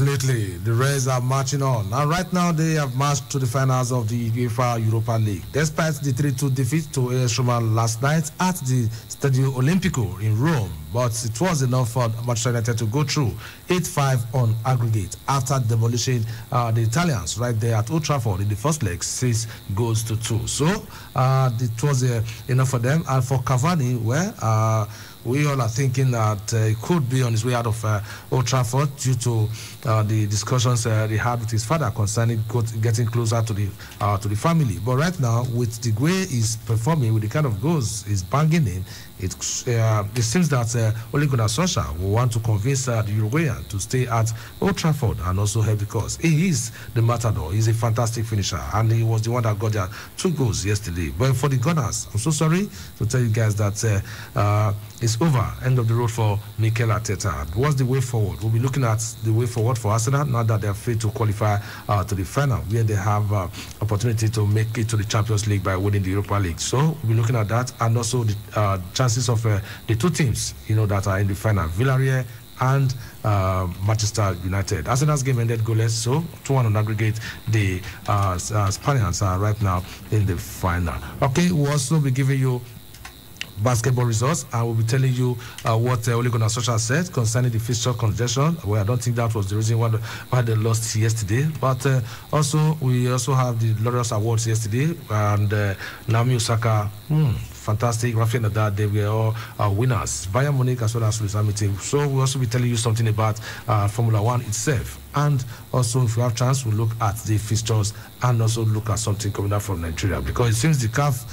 Definitely, the Reds are marching on. And right now, they have marched to the finals of the UEFA Europa League. Despite the 3-2 defeat to AS Roma last night at the Stadio Olimpico in Rome, but it was enough for Manchester United to go through 8-5 on aggregate after demolishing the Italians right there at Old Trafford in the first leg, 6-2. So it was enough for them. And for Cavani, we all are thinking that he could be on his way out of Old Trafford due to the discussions he had with his father concerning getting closer to the family. But right now, with the way he's performing, with the kind of goals he's banging in, it seems that Ole Gunnar Solskjaer will want to convince the Uruguayan to stay at Old Trafford and also help, because he is the matador. He's a fantastic finisher, and he was the one that got their 2 goals yesterday. But for the Gunners, I'm so sorry to tell you guys that it's over. End of the road for Mikel Arteta. What's the way forward? We'll be looking at the way forward for Arsenal now that they're free to qualify to the final, where they have opportunity to make it to the Champions League by winning the Europa League. So we'll be looking at that, and also the chances of the 2 teams, that are in the final, Villarreal and Manchester United. Arsenal's game ended goalless, so 2-1 on aggregate. The Spaniards are right now in the final. Okay, we'll also be giving you basketball results. I will be telling you what Ole Gunnar Solskjaer said concerning the fixture congestion. Well, I don't think that was the reason why they lost yesterday. But we also have the Laureus Awards yesterday, and Naomi Osaka, fantastic. Rafael Nadal, they were all winners. Bayern Munich as well as Lewis Hamilton. So we'll also be telling you something about Formula One itself. And also, if we have chance, we'll look at the fixtures and also look at something coming out from Nigeria. Because it seems the CAF,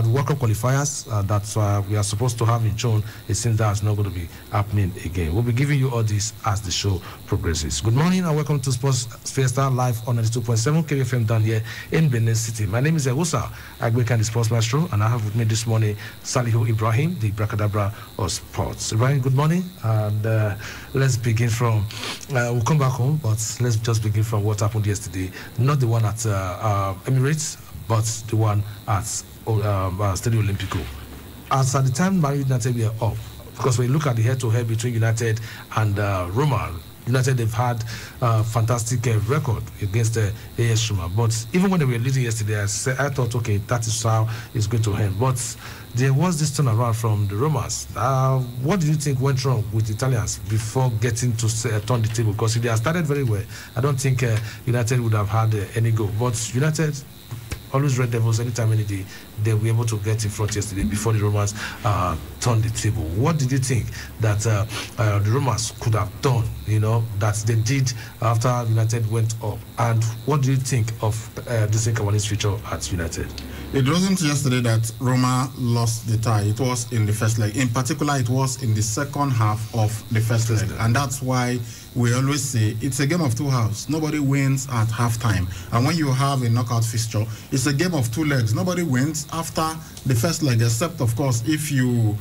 the World Cup qualifiers that we are supposed to have in June, it seems that's not going to be happening again. We'll be giving you all this as the show progresses. Good morning and welcome to Sports Fiesta live on 92.7 KFM down here in Benin City. My name is Ewosa Agbekan, the Sports Maestro, and I have with me this morning Salihu Ibrahim, the Bracadabra of Sports. Ibrahim, good morning. And let's begin from, we'll come back home, but let's just begin from what happened yesterday. Not the one at Emirates, but the one at Stadio Olimpico. As at the time Man United were up, because when you look at the head-to-head between United and Roma, United, they've had a fantastic record against AS Roma. But even when they were leading yesterday, I thought, okay, that is how it's going to end. But there was this turnaround from the Romans. What do you think went wrong with the Italians before getting to turn the table? Because if they had started very well, I don't think United would have had any goal. But United, always Red Devils, anytime, any day, they were able to get in front yesterday before the Romans turned the table. What did you think that the Romans could have done, that they did after United went up? And what do you think of Edinson Cavani's future at United? It wasn't yesterday that Roma lost the tie. It was in the first leg. In particular, it was in the second half of the first leg. And that's why we always say it's a game of 2 halves. Nobody wins at halftime. And when you have a knockout fixture, it's a game of 2 legs. Nobody wins after the first leg, except, of course, if you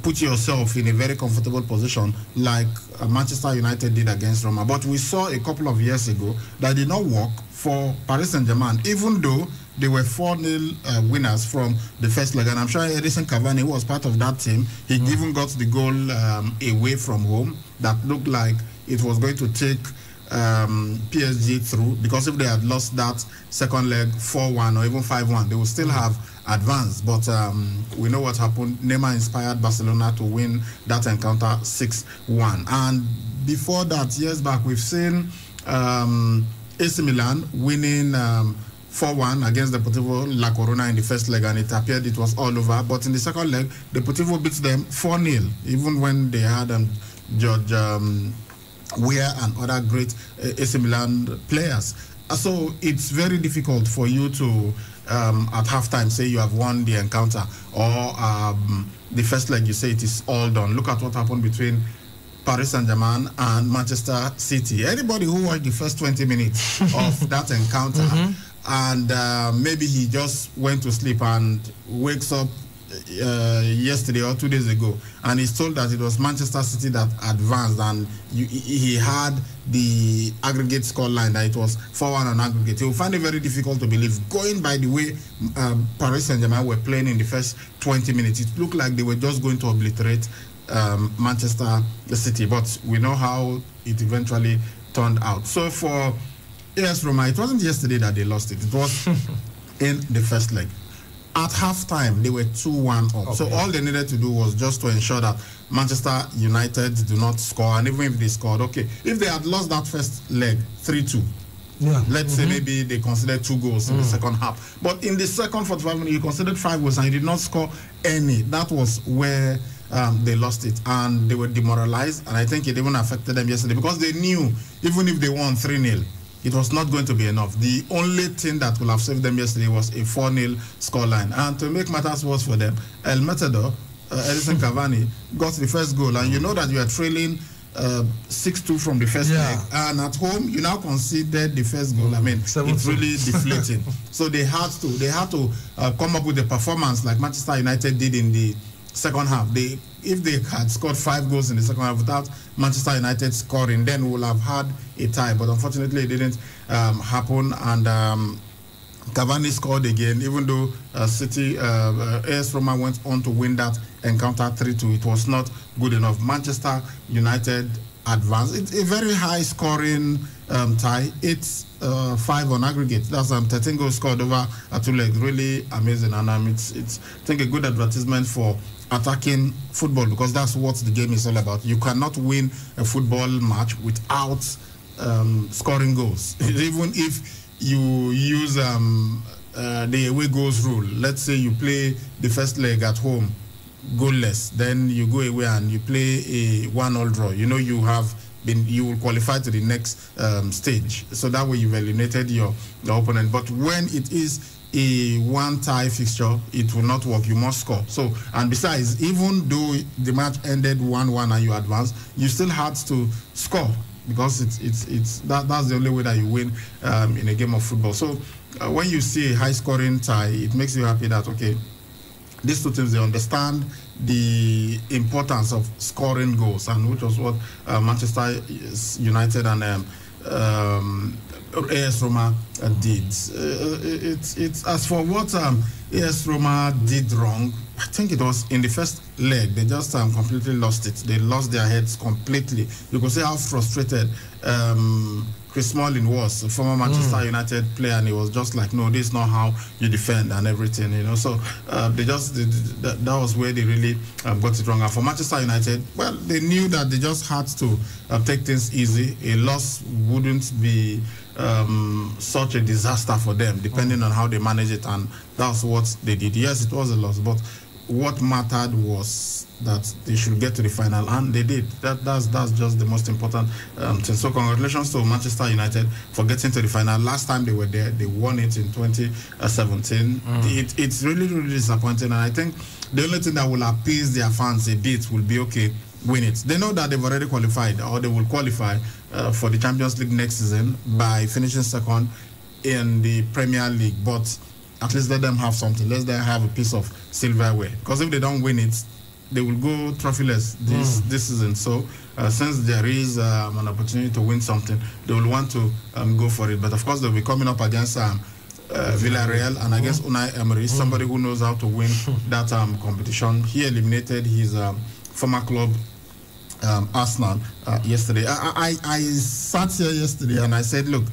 put yourself in a very comfortable position like Manchester United did against Roma. But we saw a couple of years ago that did not work for Paris Saint-Germain, even though they were 4-0 winners from the first leg. And I'm sure Edinson Cavani was part of that team. He even got the goal away from home that looked like it was going to take PSG through, because if they had lost that second leg 4-1 or even 5-1, they would still have advanced. But we know what happened. Neymar inspired Barcelona to win that encounter 6-1. And before that, years back, we've seen AC Milan winning 4-1 against Deportivo La Corona in the first leg, and it appeared it was all over. But in the second leg, Deportivo beats them 4-0, even when they had George Weah and other great AC Milan players. So it's very difficult for you to, at halftime, say you have won the encounter, or the first leg you say it is all done. Look at what happened between Paris Saint-Germain and Manchester City. Anybody who watched the first 20 minutes of that encounter, and maybe he just went to sleep and wakes up yesterday or 2 days ago, and he's told that it was Manchester City that advanced, and he had the aggregate score line that it was 4-1 on aggregate. He will find it very difficult to believe, going by the way Paris Saint-Germain were playing in the first 20 minutes. It looked like they were just going to obliterate Manchester City. But we know how it eventually turned out. So for AS Roma, it wasn't yesterday that they lost it. It was in the first leg. At halftime, they were 2-1 up. Okay. So all they needed to do was just to ensure that Manchester United do not score. And even if they scored, okay, if they had lost that first leg 3-2, let's say maybe they considered 2 goals in the second half. But in the second 45 minutes, you considered 5 goals and you did not score any. That was where they lost it. And they were demoralized. And I think it even affected them yesterday because they knew even if they won 3-0, it was not going to be enough. The only thing that would have saved them yesterday was a 4-0 scoreline. And to make matters worse for them, El Matador, Edinson Cavani, got the first goal. And you know that you are trailing 6-2 from the first leg. And at home, you now conceded the first goal. I mean, it's really deflating. So they had to come up with a performance like Manchester United did in the second half. If they had scored 5 goals in the second half without Manchester United scoring, then we would have had a tie. But unfortunately, it didn't happen. And Cavani scored again, even though AS Roma went on to win that encounter 3-2. It was not good enough. Manchester United advanced. It's a very high-scoring tie. It's 5 on aggregate. That's 13 goals scored over 2 legs. Really amazing. And it's I think a good advertisement for attacking football, because that's what the game is all about. You cannot win a football match without scoring goals. Even if you use the away goals rule. Let's say you play the first leg at home goalless, then you go away and you play a 1-1 draw. You know you will qualify to the next stage. So that way you've eliminated your opponent. But when it is a one-tie fixture, it will not work. You must score. So, and besides, even though the match ended 1-1 and you advanced, you still had to score, because that's the only way that you win in a game of football. So when you see a high-scoring tie, it makes you happy that, okay, these two teams, they understand the importance of scoring goals, and which was what Manchester United and AS Roma did. It's as for what AS Roma did wrong, I think it was in the first leg. They just completely lost it. They lost their heads completely. You could see how frustrated Chris Smalling was, a former Manchester United player, and he was just like, no, this is not how you defend and everything, you know. So they just that was where they really got it wrong. And for Manchester United, well, they knew that they just had to take things easy. A loss wouldn't be such a disaster for them, depending on how they manage it, and that's what they did. Yes, it was a loss, but what mattered was that they should get to the final, and they did. That's just the most important thing. So congratulations to Manchester United for getting to the final. Last time they were there, they won it in 2017. It's really, really disappointing, and I think the only thing that will appease their fans a bit will be, okay, win it. They know that they've already qualified, or they will qualify for the Champions League next season by finishing second in the Premier League, but at least let them have something. Let them have a piece of silverware, because if they don't win it, they will go trophyless this season. So since there is an opportunity to win something, they will want to go for it. But of course, they'll be coming up against Villarreal and against Unai Emery, somebody who knows how to win that competition. He eliminated his former club, Arsenal, yesterday. I sat here yesterday and I said, look,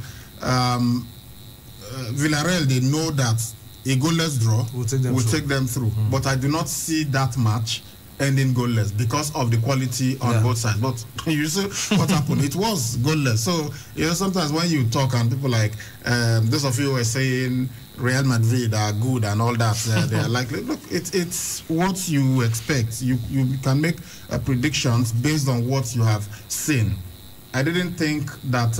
Villarreal, they know that a goalless draw will take them through. But I do not see that match ending goalless because of the quality on both sides. But you see what happened. It was goalless. So, you know, sometimes when you talk and people like, those of you who are saying Real Madrid are good and all that, they are like, look, it's what you expect. You can make predictions based on what you have seen. I didn't think that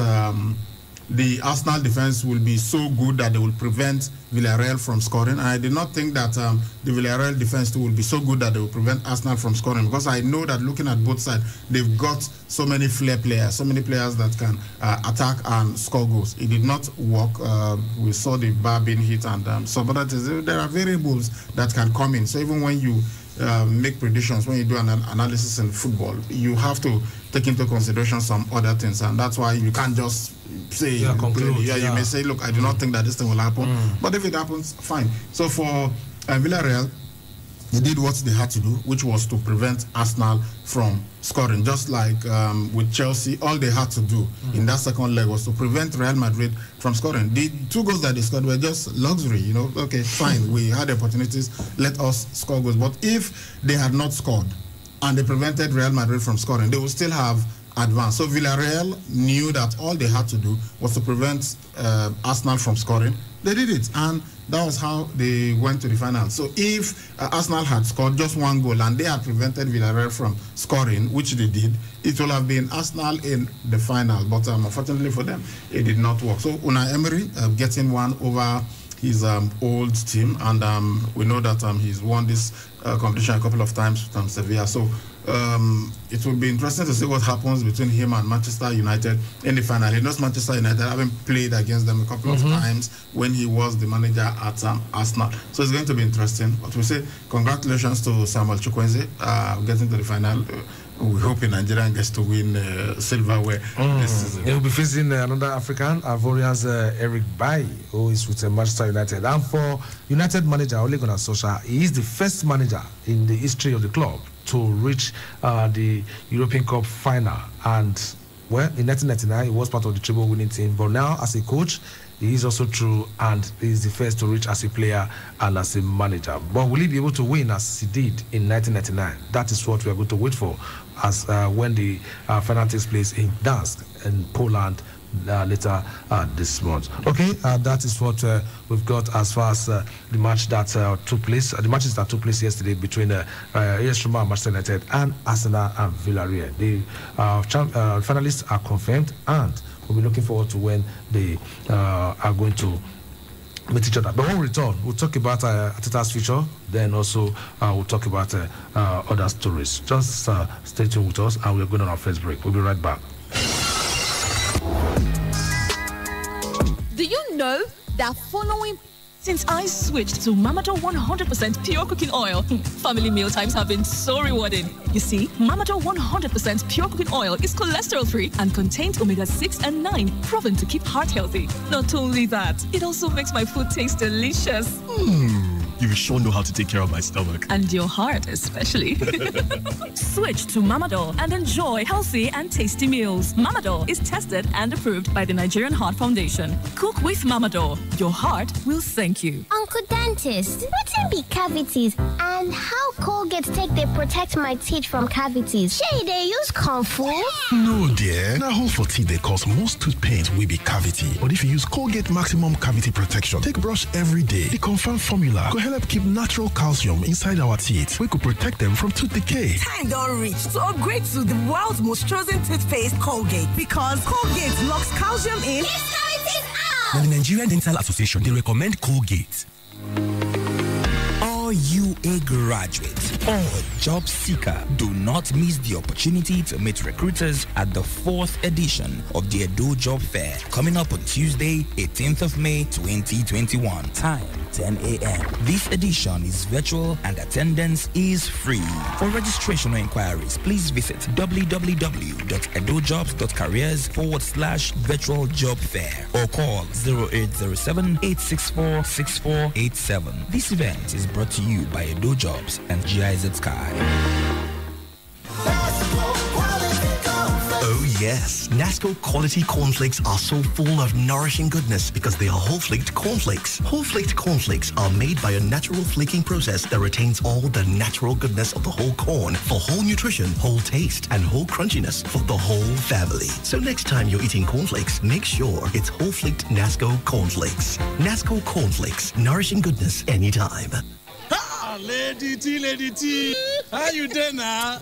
the Arsenal defense will be so good that they will prevent Villarreal from scoring. And I did not think that the Villarreal defense too will be so good that they will prevent Arsenal from scoring, because I know that looking at both sides, they've got so many flair players, so many players that can attack and score goals. It did not work. We saw the bar being hit and so, but there are variables that can come in. So even when you make predictions, when you do an analysis in football, you have to take into consideration some other things, and that's why you can't just say, you may say, look, I do not think that this thing will happen, but if it happens, fine. So for Villarreal, They did what they had to do, which was to prevent Arsenal from scoring. Just like with Chelsea, all they had to do in that second leg was to prevent Real Madrid from scoring. The 2 goals that they scored were just luxury, you know. Okay, fine, we had opportunities, let us score goals. But if they had not scored and they prevented Real Madrid from scoring, they would still have advanced. So Villarreal knew that all they had to do was to prevent Arsenal from scoring. They did it, and that was how they went to the final. So if Arsenal had scored just 1 goal and they had prevented Villarreal from scoring, which they did, it would have been Arsenal in the final. But unfortunately for them, it did not work. So Unai Emery getting one over his old team, and we know that he's won this competition a couple of times from Sevilla. So it will be interesting to see what happens between him and Manchester United in the final. He knows Manchester United, having played against them a couple of times when he was the manager at Arsenal. So it's going to be interesting. But we say congratulations to Samuel Chukwueze getting to the final. We hope Nigeria gets to win silverware this season. He will be facing another African, Ivorian's Eric Bailly, who is with Manchester United. And for United manager Ole Gunnar Solskjaer, he is the first manager in the history of the club to reach the European Cup final. And, well, in 1999, he was part of the treble winning team. But now, as a coach, he is also true, and he is the first to reach as a player and as a manager. But will he be able to win as he did in 1999? That is what we are going to wait for, as when the final takes place in Gdansk in Poland later this month. Okay, that is what we've got as far as the match that took place. The matches that took place yesterday between AS Roma and Manchester United and Arsenal and Villarreal. The finalists are confirmed, and we'll be looking forward to when they are going to meet each other. But when we return, we'll talk about Arteta's future, then also we'll talk about other stories. Just stay tuned with us, and we're going on our first break. We'll be right back. Do you know that following... Since I switched to Mamador 100% pure cooking oil, family meal times have been so rewarding. You see, Mamador 100% pure cooking oil is cholesterol-free and contains omega-6 and 9, proven to keep heart healthy. Not only that, it also makes my food taste delicious. You sure know how to take care of my stomach. And your heart, especially. Switch to Mamador and enjoy healthy and tasty meals. Mamador is tested and approved by the Nigerian Heart Foundation. Cook with Mamador. Your heart will thank you. Uncle Dentist, what can be cavities and how Colgate take they protect my teeth from cavities? Shey they use Kung Fu? No, dear. Now, hole for teeth they cause most tooth pains will be cavity. But if you use Colgate Maximum Cavity Protection, take brush every day. The confirmed formula could help keep natural calcium inside our teeth. We could protect them from tooth decay. Time don't reach to upgrade to the world's most chosen toothpaste, Colgate, because Colgate locks calcium in. Yes, cavities out! Now, the Nigerian Dental Association, they recommend Colgate. Are you a graduate or job seeker? Do not miss the opportunity to meet recruiters at the 4th edition of the Edo Job Fair, coming up on Tuesday, 18th of May, 2021. Time, 10 a.m. This edition is virtual and attendance is free. For registration or inquiries, please visit www.edojobs.careers/virtual job fair or call 0807-864-6487. This event is brought to you by Edo Jobs and GIZ Sky. Oh yes, Nasco quality cornflakes are so full of nourishing goodness because they are whole-flaked cornflakes. Whole-flaked cornflakes are made by a natural flaking process that retains all the natural goodness of the whole corn for whole nutrition, whole taste, and whole crunchiness for the whole family. So next time you're eating cornflakes, make sure it's whole-flaked Nasco cornflakes. Nasco cornflakes, nourishing goodness anytime. Lady T, how you there now?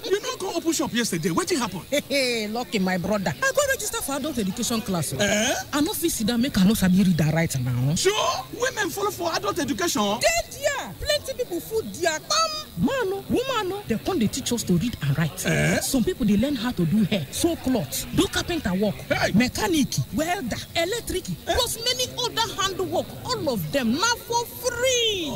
You not go open shop yesterday. What happened? Hey, lucky my brother. I go register for adult education class. I no fit sit down make I no sabi read and write now. Sure, women follow for adult education. Dead, yeah. Plenty people food there. Man, woman, they come they teach us to read and write. Some people they learn how to do hair, sew clothes, do carpenter work, mechanic, welder, electric, plus many other hand work. All of them now for free. free.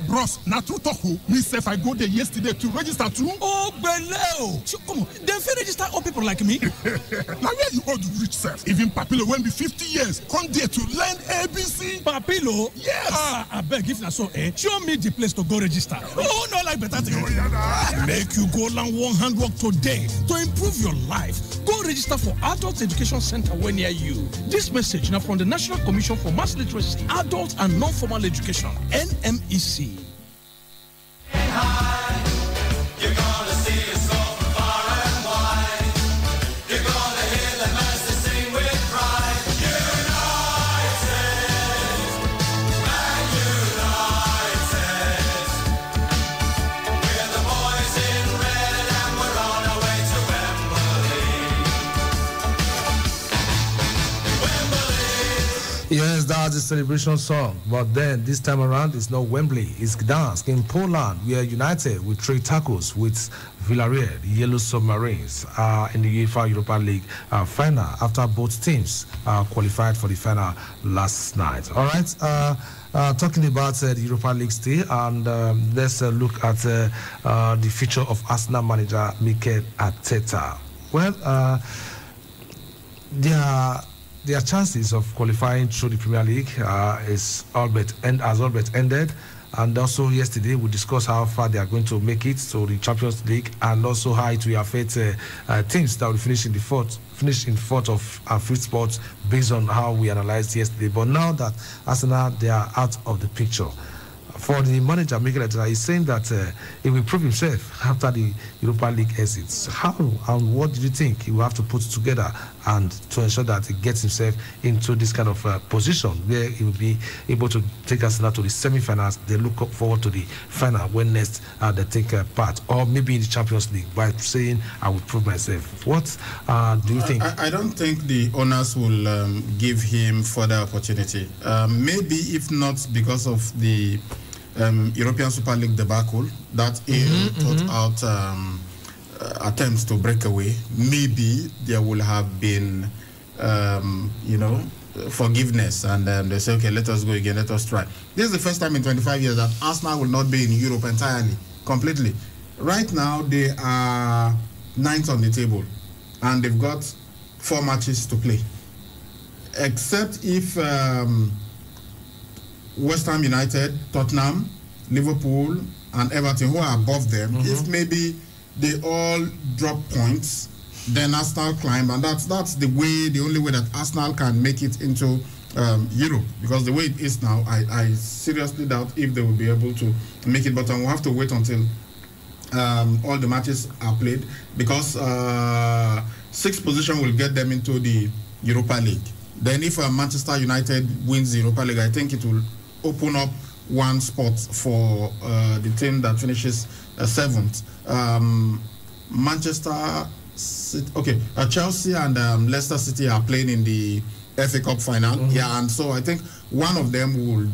Bros, na true talk. Me say if I go there yesterday to register too. Oh, Beleo. Come on, they fit register all people like me. Now where you old rich self? Even Papilo when be 50 years, come there to learn ABC. Papilo? Yes. I beg if na so, show me the place to go register. Oh, no, like better thing. Make you go learn one handwork today to improve your life. Go register for Adult Education Center when near you. This message now from the National Commission for Mass Literacy, Adult and Non-Formal Education, NMEC. You're gonna see us all from far and wide. You're gonna hear the masses sing with pride. United, we're the boys in red and we're on our way to Wembley. Yes, that's the celebration song. But then this time around, it's not Wembley, it's Gdansk in Poland. We are united with 3 tackles with Villarreal, the Yellow Submarines, in the UEFA Europa League final after both teams qualified for the final last night. All right, talking about the Europa League still, and let's look at the future of Arsenal manager Mikel Arteta. Well, their chances of qualifying through the Premier League has all but ended. And also yesterday we discussed how far they are going to make it to the Champions League, and also how it will affect teams that will finish in fourth of and fifth spots based on how we analyzed yesterday. But now that Arsenal, they are out of the picture. For the manager, Mikel Arteta, is saying that he will prove himself after the Europa League exits. How and what do you think he will have to put together and to ensure that he gets himself into this kind of position where he will be able to take Arsenal to the semi-finals? They look forward to the final when next they take part, or maybe in the Champions League, by saying, I will prove myself. What do you think? I don't think the owners will give him further opportunity. Maybe if not because of the European Super League debacle, that thought out attempts to break away, maybe there will have been, forgiveness, and they say, okay, let us go again, let us try. This is the first time in 25 years that Arsenal will not be in Europe entirely, completely. Right now, they are 9th on the table, and they've got 4 matches to play. Except if West Ham United, Tottenham, Liverpool, and Everton, who are above them, if maybe they all drop points, then Arsenal climb, and that's the only way that Arsenal can make it into Europe. Because the way it is now, I seriously doubt if they will be able to make it. But we'll have to wait until all the matches are played, because 6th position will get them into the Europa League. Then if Manchester United wins the Europa League, I think it will open up 1 spot for the team that finishes 7th. Manchester City, Chelsea and Leicester City are playing in the FA Cup final. Yeah, and so I think one of them will,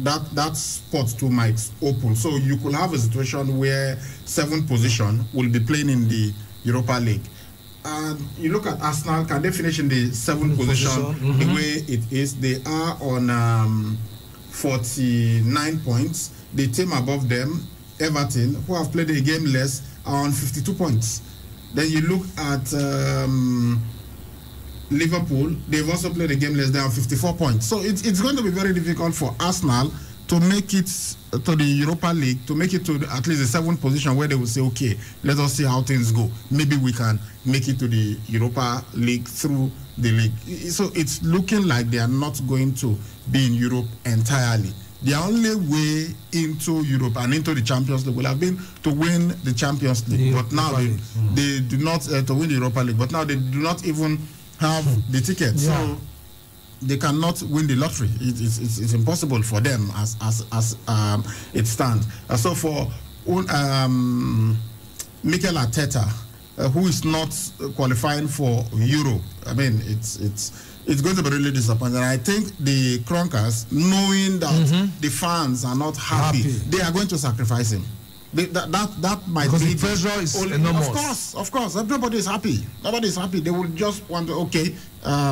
that spot too might open. So you could have a situation where 7th position will be playing in the Europa League. And you look at Arsenal, can they finish in the 7th position the way it is? They are on 49 points. The team above them, Everton, who have played a game less, are on 52 points. Then you look at Liverpool, they've also played a game less, they're on 54 points. So it's going to be very difficult for Arsenal to make it to the Europa League, to make it to at least the 7th position, where they will say, okay, let us see how things go. Maybe we can make it to the Europa League through the league. So it's looking like they are not going to be in Europe entirely. The only way into Europe and into the Champions League will have been to win the Champions League. But now they do not, to win the Europa League, but now they do not even have the ticket. So they cannot win the lottery. It's impossible for them as it stands. So for Mikel Arteta, who is not qualifying for Euro, I mean, it's going to be really disappointing. I think the Kronkers, knowing that the fans are not happy, they are going to sacrifice him. That might because be the pressure is enormous. Of course, everybody is happy. Nobody is happy. They will just want to,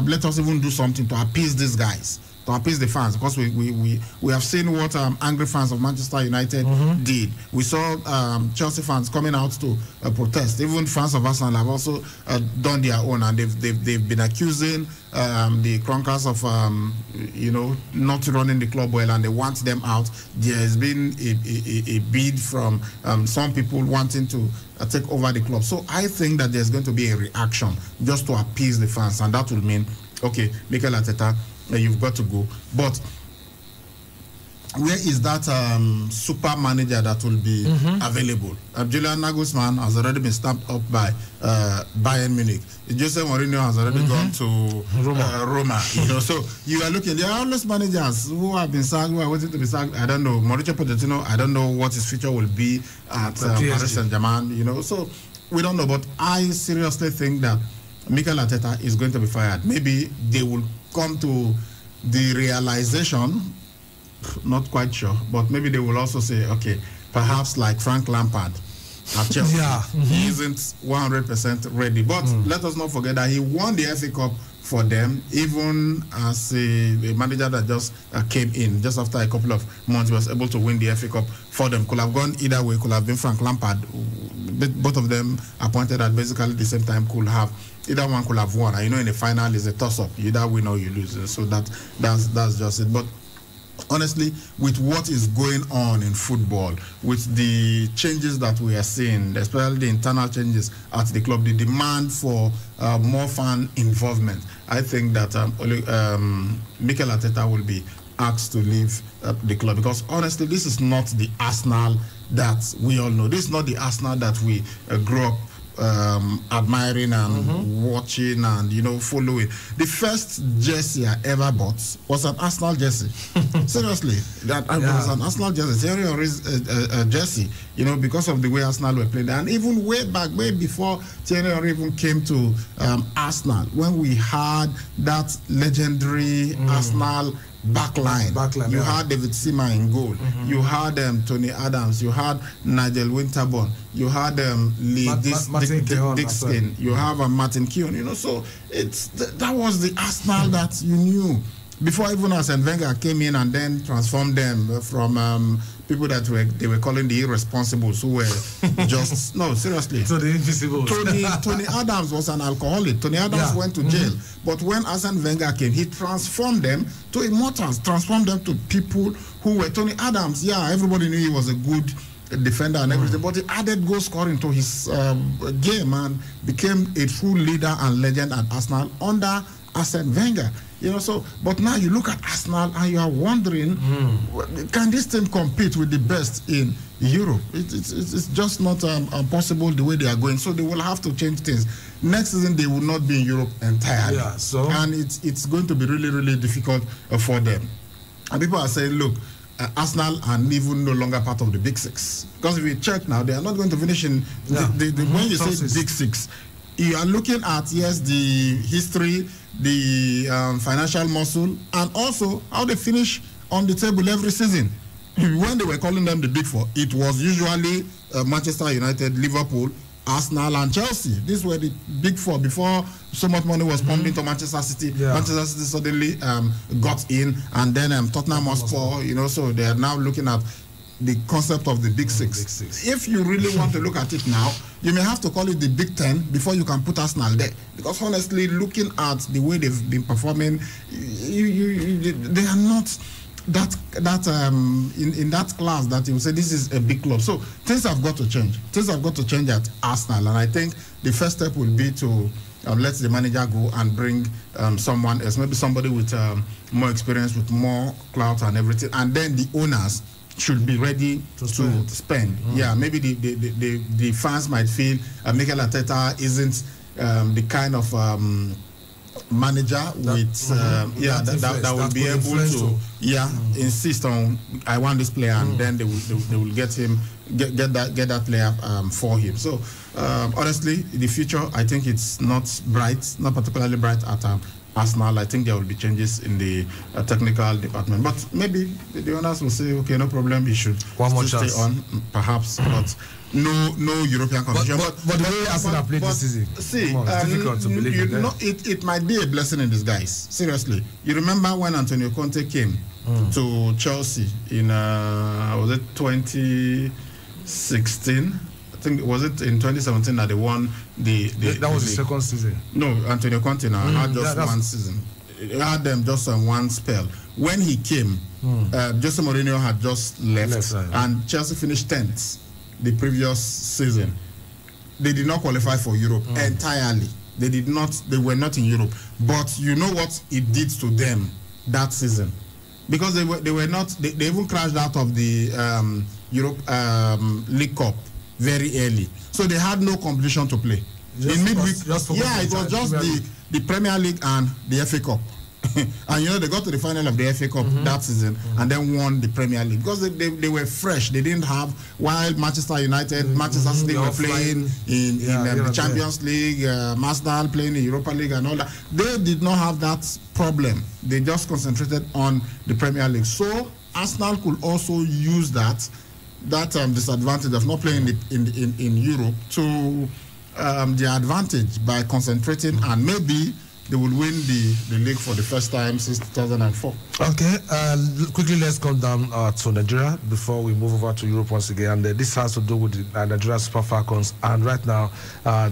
let us even do something to appease these guys. to appease the fans, because we have seen what angry fans of Manchester United did. We saw Chelsea fans coming out to protest. Even fans of Arsenal have also done their own, and they've been accusing the Kroenkers of not running the club well, and they want them out. There has been a bid from some people wanting to take over the club. So I think that there's going to be a reaction just to appease the fans, and that will mean, okay, Mikel Arteta, you've got to go. But where is that super manager that will be available? Julian Nagelsmann has already been stamped up by Bayern Munich. Jose Mourinho has already gone to Roma. So you are looking. There are always managers who have been sacked, who are waiting to be sacked. I don't know. Mauricio Pochettino, I don't know what his future will be at Paris Saint-Germain. So we don't know. But I seriously think that Mikel Arteta is going to be fired. Maybe they will come to the realization, not quite sure, but maybe they will also say, okay, perhaps like Frank Lampard at Chelsea, he isn't 100% ready. But let us not forget that he won the FA Cup for them, even as a manager that just came in just after a couple of months. He was able to win the FA Cup for them. Could have gone either way. Could have been Frank Lampard. Both of them appointed at basically the same time. Could have either one could have won. In the final is a toss-up. You either win or you lose. So that's just it. But honestly, with what is going on in football, with the changes that we are seeing, especially the internal changes at the club, the demand for more fan involvement, I think that Mikel Arteta will be asked to leave the club, because honestly, this is not the Arsenal that we all know. This is not the Arsenal that we grew up admiring and watching and following. The first jersey I ever bought was an Arsenal jersey. Seriously, that was an Arsenal jersey. Thierry Henry's jersey. Because of the way Arsenal were playing, and even way back, way before Thierry Henry even came to Arsenal, when we had that legendary Arsenal backline. You had David Seaman in goal. You had Tony Adams. You had Nigel Winterborn. You had Lee Dixon. You have Martin Keown. So that was the Arsenal that you knew before even Arsene Wenger came in and then transformed them from people that they were calling the irresponsibles, who were just no, seriously. So the invisible. Tony Adams was an alcoholic. Tony Adams went to jail, but when Arsene Wenger came, he transformed them to immortals, transformed them to people who were Tony Adams. Yeah, everybody knew he was a good defender and everything, but he added goal scoring to his game and became a true leader and legend at Arsenal under Arsene Wenger. But now you look at Arsenal and you are wondering, can this team compete with the best in Europe? It's just not possible the way they are going. So they will have to change things. Next season they will not be in Europe entirely. And it's going to be really, really difficult for them. And people are saying, look, Arsenal are even no longer part of the Big Six. Because if you check now, they are not going to finish in when you say Big Six, you are looking at, yes, the history, the financial muscle, and also how they finish on the table every season. When they were calling them the Big Four, it was usually Manchester United, Liverpool, Arsenal, and Chelsea. These were the Big Four before so much money was pumped into Manchester City. Manchester City suddenly got in, and then Tottenham Hotspur, so they are now looking at the concept of the Big Six. If you really want to look at it now, you may have to call it the Big Ten before you can put Arsenal there. Because honestly, looking at the way they've been performing, they are not in that class that you say this is a big club. So things have got to change. Things have got to change at Arsenal, and I think the first step will be to let the manager go and bring someone else, maybe somebody with more experience, with more clout and everything, and then the owners should be ready to spend. Yeah, maybe the fans might feel Mikel Arteta isn't the kind of manager with that will be able to insist on, I want this player, and then they will get that player for him. So honestly, the future, I think it's not bright, not particularly bright at Arsenal. I think there will be changes in the technical department. But maybe the owners will say, okay, no problem, he should stay on, perhaps, but no European competition. But the way Arsenal played this season, see, it's difficult to believe it might be a blessing in disguise. Seriously, you remember when Antonio Conte came to Chelsea in was it 2016? I think was it in 2017 that they won the that was the second season. No, Antonio Conte now had just one season. He had them just on one spell. When he came, Jose Mourinho had just left, and Chelsea finished 10th the previous season. They did not qualify for Europe entirely. They did not. They were not in Europe. But you know what it did to them that season, because they were not. They even crashed out of the Europe League Cup very early, so they had no competition to play. In midweek, it was just the Premier League and the FA Cup. And you know, they got to the final of the FA Cup that season and then won the Premier League because they were fresh. They didn't have, while Manchester United, Manchester City were playing in the Champions League, Arsenal playing in Europa League and all that. They did not have that problem. They just concentrated on the Premier League. So Arsenal could also use that disadvantage of not playing in Europe to their advantage by concentrating, and maybe they will win the league for the first time since 2004. Okay, quickly let's come down to Nigeria before we move over to Europe once again. And this has to do with the Nigeria Super Falcons. And right now,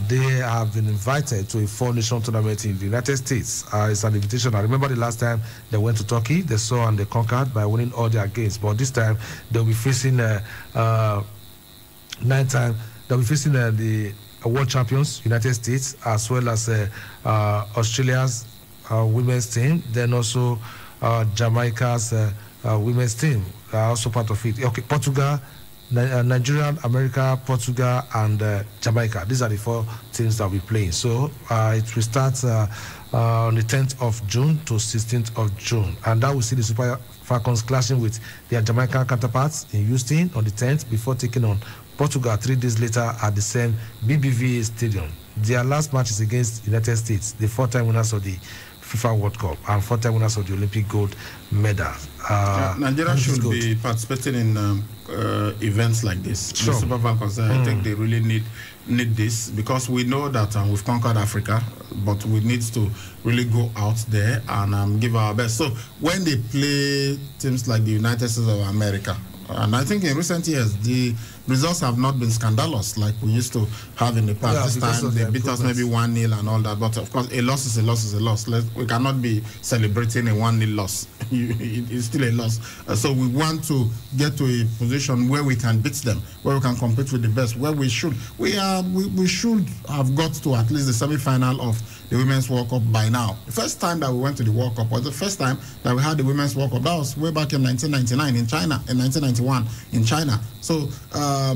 they have been invited to a four-nation tournament in the United States. It's an invitation. I remember the last time they went to Turkey, they saw and they conquered by winning all their games. But this time, they'll be facing the world champions, United States, as well as Australia's women's team, then also Jamaica's women's team are also part of it. Okay, Portugal, Nigeria, America, Portugal, and Jamaica. These are the four teams that will be playing. So it will start on the 10th of June to 16th of June. And that will see the Super Falcons clashing with their Jamaican counterparts in Houston on the 10th before taking on Portugal 3 days later at the same BBVA Stadium. Their last match is against United States, the four-time winners of the FIFA World Cup and four-time winners of the Olympic gold medal. Nigeria should be participating in events like this. Sure. The Super Falcons, I think they really need this, because we know that we've conquered Africa, but we need to really go out there and give our best. So when they play teams like the United States of America, and I think in recent years, the results have not been scandalous like we used to have in the past. Yeah, this time they beat us maybe 1-0 and all that. But of course, a loss is a loss is a loss. We cannot be celebrating a 1-0 loss. It's still a loss. So we want to get to a position where we can beat them, where we can compete with the best, where we should. We should have got to at least the semi-final of the Women's World Cup by now. The first time that we went to the World Cup was the first time that we had the Women's World Cup. That was way back in 1999 in China, in 1991 in China. So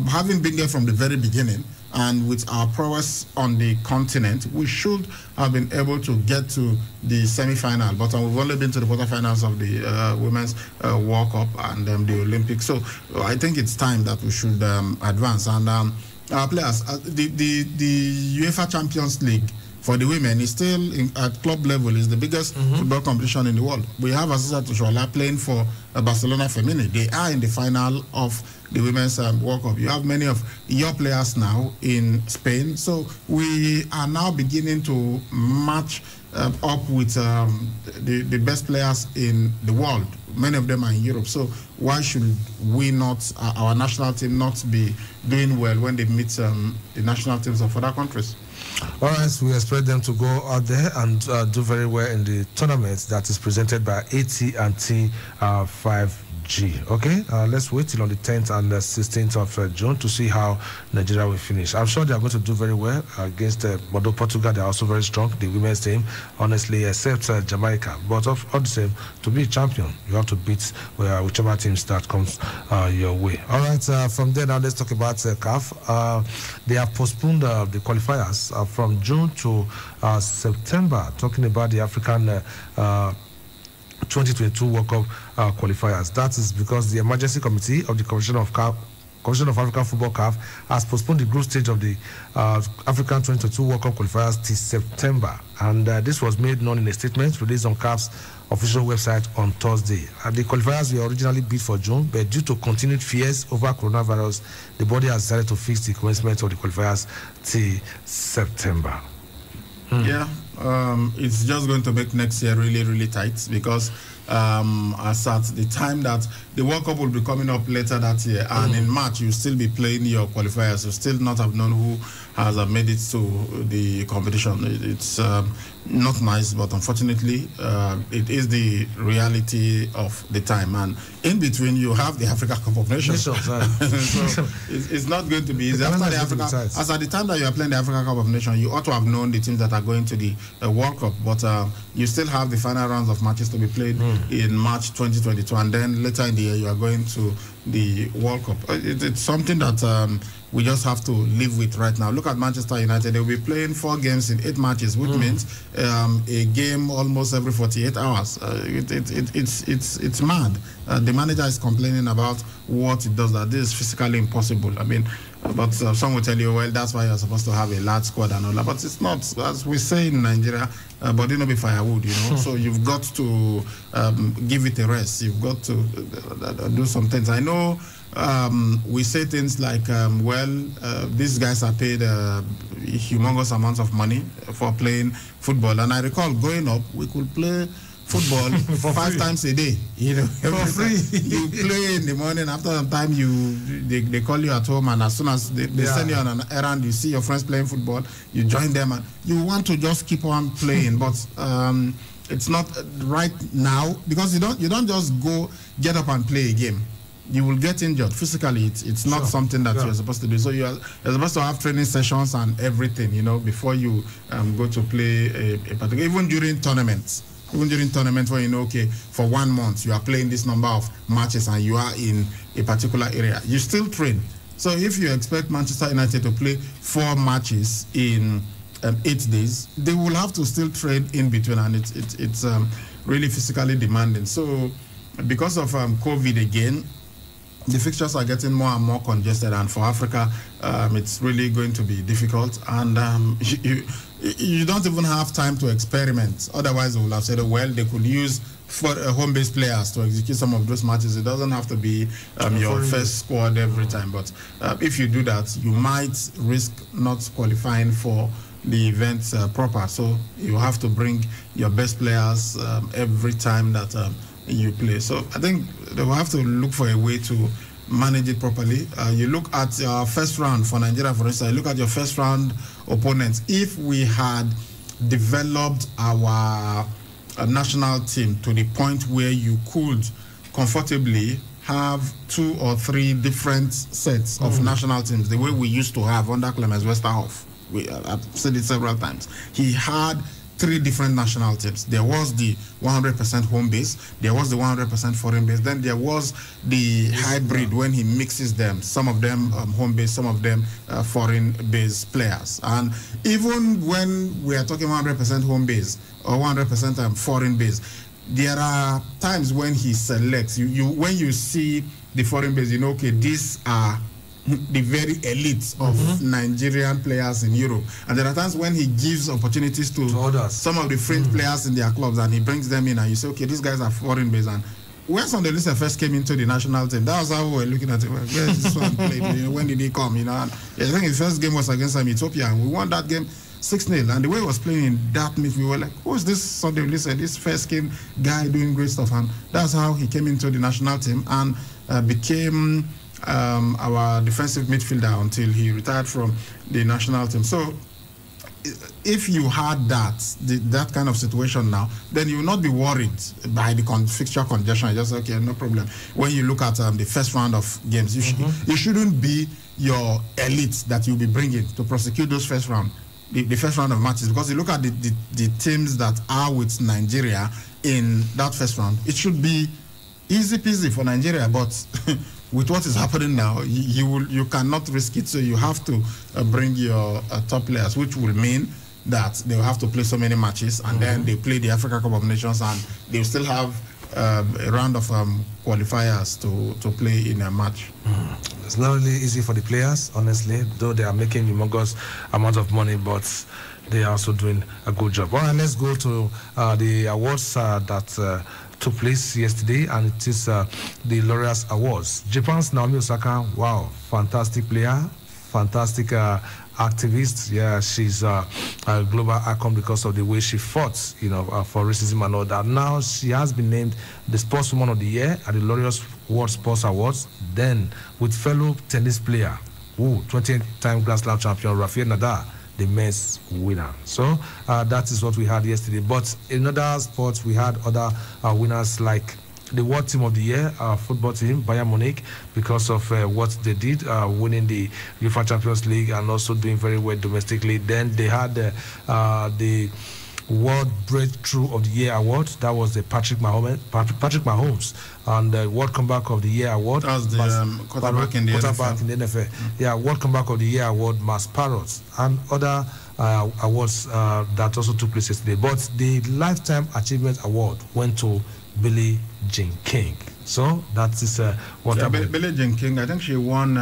having been there from the very beginning, and with our prowess on the continent, we should have been able to get to the semi-final. But we've only been to the quarterfinals of the Women's World Cup and the Olympics. So I think it's time that we should advance. And our players, the UEFA Champions League for the women is still at club level, is the biggest football competition in the world. We have Aziza Tushola playing for Barcelona Femini. They are in the final of the Women's World Cup. You have many of your players now in Spain. So we are now beginning to match up with the best players in the world. Many of them are in Europe. So why should we not, our national team, not be doing well when they meet the national teams of other countries? All right, so we expect them to go out there and do very well in the tournament that is presented by AT&T 5G. Okay, let's wait till on the 10th and the 16th of June to see how Nigeria will finish. I'm sure they are going to do very well against although Portugal, they are also very strong, the women's team, honestly, except Jamaica. But all the same, to be a champion, you have to beat whichever teams that comes your way. All right, from there now let's talk about CAF. They have postponed the qualifiers from June to September, talking about the African 2022 World Cup qualifiers. That is because the emergency committee of the Commission of CAF Commission of African Football (CAF) has postponed the group stage of the African 2022 World Cup qualifiers till September, and this was made known in a statement released on CAF's official website on Thursday. The qualifiers were originally bid for June, but due to continued fears over coronavirus, the body has decided to fix the commencement of the qualifiers till September. Yeah, it's just going to make next year really, really tight because as at the time that the World Cup will be coming up later that year, and in March you'll still be playing your qualifiers, you'll still not have known who has made it to the competition. It's not nice, but unfortunately it is the reality of the time, and in between you have the Africa Cup of Nations. So it's not going to be easy. After the Africa, as at the time that you are playing the Africa Cup of Nations, you ought to have known the teams that are going to the World Cup, but you still have the final rounds of matches to be played in March 2022, and then later in the year you are going to the World Cup. It's something that we just have to live with right now. Look at Manchester United. They'll be playing 4 games in 8 matches, which means a game almost every 48 hours. It's mad. The manager is complaining about what it does, that this is physically impossible. I mean, but some will tell you, well, that's why you're supposed to have a large squad and all that. But it's not, as we say in Nigeria, body no be firewood, you know. So you've got to give it a rest. You've got to do some things. I know we say things like, these guys are paid humongous amounts of money for playing football. And I recall growing up, we could play football 5 times a day, you know, for free. You play in the morning, after some time they call you at home, and as soon as they send you on an errand, you see your friends playing football, you join them, and you want to just keep on playing, but it's not right now, because you don't just go get up and play a game. You will get injured physically. It's not something that you're supposed to do. So you're supposed to have training sessions and everything, you know, before you go to play a particular, even during tournaments. Even during tournaments where you know, okay, for 1 month you are playing this number of matches and you are in a particular area, you still train. So if you expect Manchester United to play 4 matches in 8 days, they will have to still train in between, and it's really physically demanding. So because of COVID again, the fixtures are getting more and more congested, and for Africa, it's really going to be difficult. And you don't even have time to experiment. Otherwise, they will have said, well, they could use for home-based players to execute some of those matches. It doesn't have to be your first squad every time. But if you do that, you might risk not qualifying for the events proper. So you have to bring your best players every time that you play. So I think they will have to look for a way to manage it properly. You look at your first round for Nigeria, for instance, look at your first round opponents. If we had developed our national team to the point where you could comfortably have 2 or 3 different sets of national teams, the way we used to have under Clemens Westerhoff, I've said it several times, he had 3 different national teams. There was the 100% home base, there was the 100% foreign base, then there was the hybrid when he mixes them, some of them home base, some of them foreign base players. And even when we are talking 100% home base or 100% foreign base, there are times when he selects, when you see the foreign base, you know, okay, these are the very elite of Nigerian players in Europe. And there are times when he gives opportunities to some of the French players in their clubs, and he brings them in, and you say, okay, these guys are foreign based. And when Sondelisa first came into the national team, that was how we were looking at it. Well, where is this one played? You know, when did he come? You know, and I think his first game was against Ethiopia, and we won that game 6-0. And the way he was playing in that match, we were like, who is this Sondelisa, this first game guy doing great stuff? And that's how he came into the national team and became our defensive midfielder until he retired from the national team. So if you had that kind of situation now, then you will not be worried by the fixture congestion. Just okay, no problem. When you look at the first round of games, you shouldn't be your elite that you'll be bringing to prosecute those first round. The first round of matches, because you look at the teams that are with Nigeria in that first round, it should be easy peasy for Nigeria, but with what is happening now, you cannot risk it. So you have to bring your top players, which will mean that they will have to play so many matches, and then they play the Africa Cup of Nations, and they will still have a round of qualifiers to play in a match. It's not really easy for the players, honestly, though they are making humongous amount of money, but they are also doing a good job. All right, let's go to the awards that took place yesterday, and it is the Laureus Awards. Japan's Naomi Osaka, wow, fantastic player, fantastic activist. Yeah, she's a global icon because of the way she fought, for racism and all that. Now she has been named the Sportswoman of the Year at the Laureus World Sports Awards. Then with fellow tennis player, 20-time Grand Slam champion Rafael Nadal, the men's winner. So that is what we had yesterday. But in other sports, we had other winners like the World Team of the Year, football team, Bayern Munich, because of what they did, winning the UEFA Champions League and also doing very well domestically. Then they had the World Breakthrough of the Year award. That was the Patrick Mahomes, and the World Comeback of the Year award. That was the quarterback in the NFL. Yeah, World Comeback of the Year award, Mass Parrots, and other awards that also took place yesterday. But the Lifetime Achievement Award went to Billie Jean King. So that is what happened. Billie Jean King, I think she won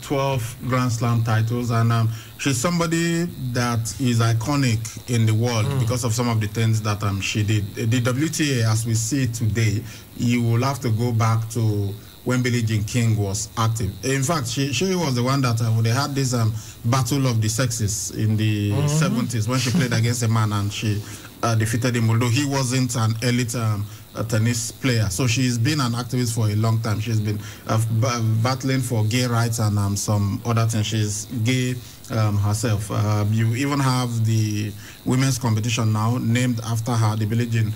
12 Grand Slam titles, and she's somebody that is iconic in the world because of some of the things that she did. The WTA, as we see it today, you will have to go back to when Billie Jean King was active. In fact, she was the one that they had this battle of the sexes in the 70s when she played against a man and she defeated him, although he wasn't an elite tennis player. So she's been an activist for a long time. She's been battling for gay rights and some other things. She's gay herself. You even have the women's competition now named after her, the Billie Jean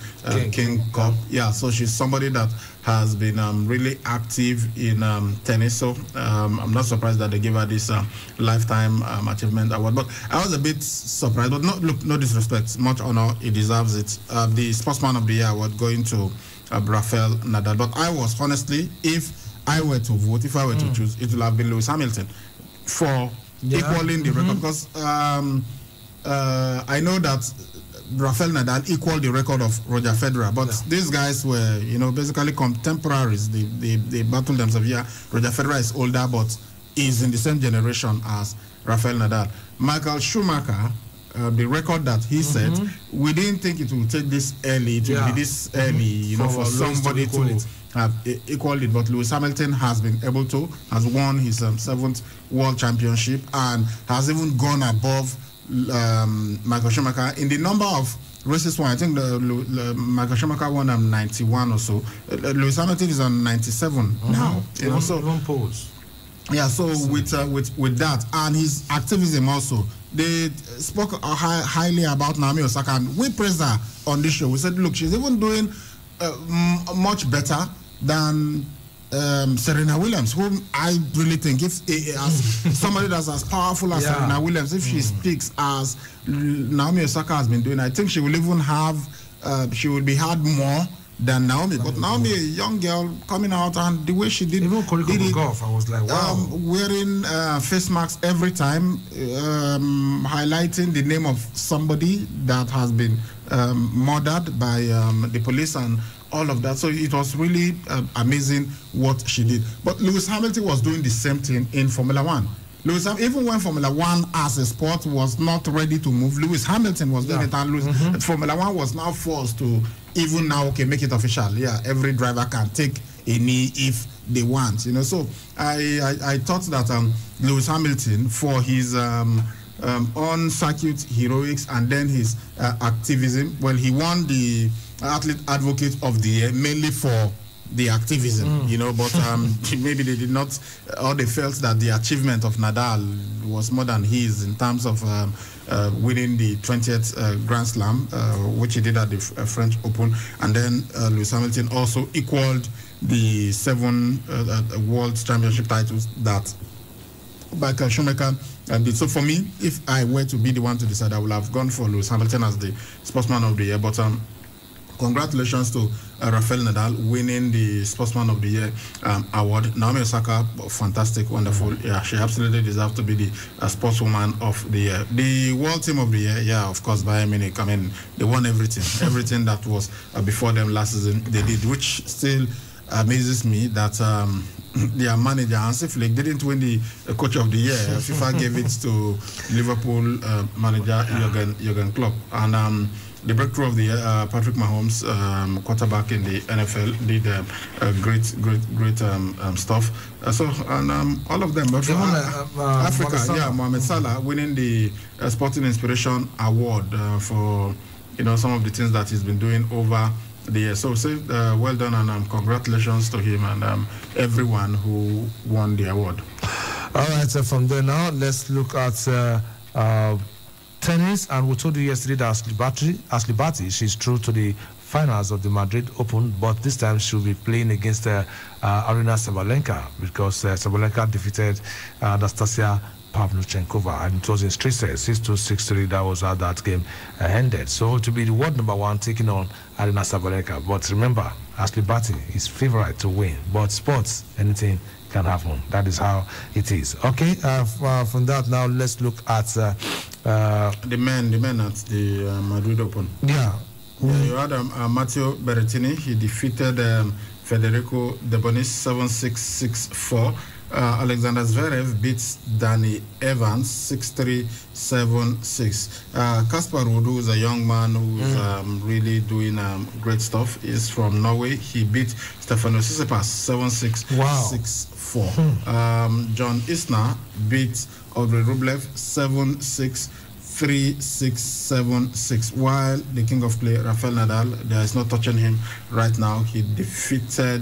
King Cup. Yeah, so she's somebody that has been really active in tennis. So I'm not surprised that they gave her this Lifetime Achievement Award. But I was a bit surprised, but no disrespect, much honor, he deserves it. The Sportsman of the Year award going to Rafael Nadal. But I was, honestly, if I were to vote, if I were to choose, it would have been Lewis Hamilton for equaling the record, because I know that Rafael Nadal equaled the record of Roger Federer, but these guys were, basically contemporaries. They battled themselves. Yeah, Roger Federer is older, but is in the same generation as Rafael Nadal. Michael Schumacher, the record that he set, we didn't think it would take this early, to be this early, for somebody to have equaled it, but Lewis Hamilton has been able to, has won his 7th World Championship and has even gone above Michael Schumacher in the number of races won. I think Michael Schumacher won 91 or so. Lewis Hamilton is on 97 now. So yeah. So with that and his activism also, they spoke highly about Naomi Osaka, and we praised her on this show. We said, look, she's even doing much better than Serena Williams, whom I really think, if as somebody that's as powerful as Serena Williams, if she speaks as Naomi Osaka has been doing, I think she will even have, she will be had more than Naomi. But Naomi, a young girl coming out, and the way she did, even did golf, I was like, wow. Wearing face masks every time, highlighting the name of somebody that has been murdered by the police and all of that. So it was really amazing what she did. But Lewis Hamilton was doing the same thing in Formula One. Even when Formula One as a sport was not ready to move, Lewis Hamilton was doing it, and Formula One was now forced to even now, make it official. Yeah, every driver can take a knee if they want. So I thought that Lewis Hamilton, for his on-circuit heroics and then his activism, well, he won the Athlete Advocate of the Year mainly for the activism, but maybe they did not, or they felt that the achievement of Nadal was more than his in terms of winning the 20th Grand Slam, which he did at the French Open, and then Lewis Hamilton also equaled the 7 World Championship titles that Michael Schumacher did. So for me, if I were to be the one to decide, I would have gone for Lewis Hamilton as the Sportsman of the Year. But congratulations to Rafael Nadal winning the Sportsman of the Year award. Naomi Osaka, fantastic, wonderful. Yeah, she absolutely deserves to be the Sportswoman of the Year. The World Team of the Year, yeah, of course, Bayern Munich. I mean, they won everything. Everything that was before them last season, they did, which still amazes me that their manager. Hansi Flick didn't win the coach of the year. FIFA gave it to Liverpool manager Jurgen Klopp. And the breakthrough of the year, Patrick Mahomes, quarterback in the NFL, did great stuff. All of them. But Africa, Mohamed Salah winning the Sporting Inspiration Award for some of the things that he's been doing over the year. So say well done and congratulations to him and everyone who won the award. All right, so from there now, let's look at tennis. And we told you yesterday that Ashley Barty, she's through to the finals of the Madrid Open, but this time she'll be playing against Aryna Sabalenka, because Sabalenka defeated Anastasia Pavlyuchenkova, and it was in straight sets, 6-2, 6-3. That was how that game ended. So to be the world number one taking on Aryna Sabalenka. But remember, Ashley Barty is favorite to win. But sports, anything can happen. That is how it is. Okay, from that now, let's look at the men at the Madrid Open. Yeah. You had Matteo Berrettini. He defeated Federico Debonis 7-6, 6-4. Alexander Zverev beats Danny Evans 6-3, 7-6. Kasper Ruud, who is a young man who's really doing great stuff, is from Norway. He beat Stefano Tsitsipas 7-6, 6-4. John Isner beat Andrei Rublev 7-6, 3-6, 7-6. While the king of clay, Rafael Nadal, there is no touching him right now. He defeated